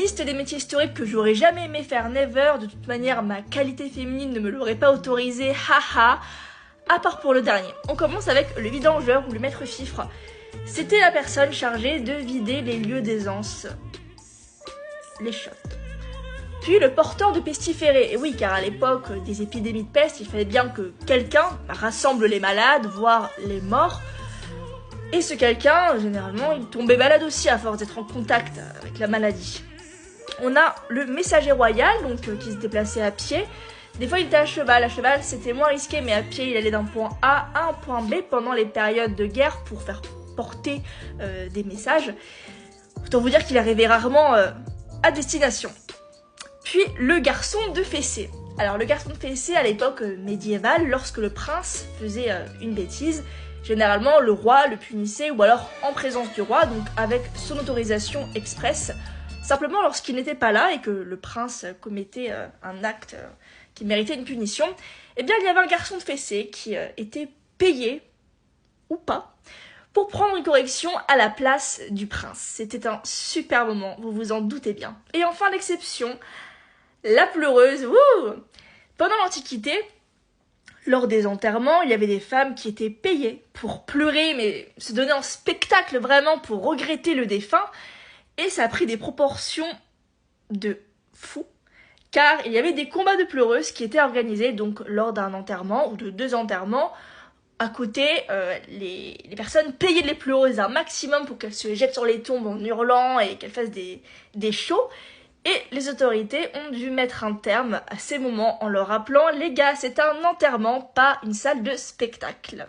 liste des métiers historiques que j'aurais jamais aimé faire, never. De toute manière, ma qualité féminine ne me l'aurait pas autorisé, haha. À part pour le dernier. On commence avec le vidangeur ou le maître fifre. C'était la personne chargée de vider les lieux d'aisance. Les shops. Puis le porteur de pestiférés. Et oui, car à l'époque des épidémies de peste, il fallait bien que quelqu'un rassemble les malades, voire les morts. Et ce quelqu'un, généralement, il tombait malade aussi à force d'être en contact avec la maladie. On a le messager royal, donc qui se déplaçait à pied. Des fois, il était à cheval. À cheval, c'était moins risqué, mais à pied, il allait d'un point A à un point B pendant les périodes de guerre pour faire porter des messages. Autant vous dire qu'il arrivait rarement à destination. Puis le garçon de fessée. Alors le garçon de fessée à l'époque médiévale, lorsque le prince faisait une bêtise, généralement le roi le punissait ou alors en présence du roi, donc avec son autorisation expresse, simplement lorsqu'il n'était pas là et que le prince commettait un acte qui méritait une punition, eh bien il y avait un garçon de fessée qui était payé, ou pas, pour prendre une correction à la place du prince. C'était un super moment, vous vous en doutez bien. Et enfin l'exception, la pleureuse. Wouh! Pendant l'Antiquité, lors des enterrements, il y avait des femmes qui étaient payées pour pleurer, mais se donner en spectacle vraiment pour regretter le défunt. Et ça a pris des proportions de fou, car il y avait des combats de pleureuses qui étaient organisés donc lors d'un enterrement ou de 2 enterrements. À côté, les personnes payaient les pleureuses un maximum pour qu'elles se jettent sur les tombes en hurlant et qu'elles fassent des shows. Et les autorités ont dû mettre un terme à ces moments en leur rappelant « Les gars, c'est un enterrement, pas une salle de spectacle ».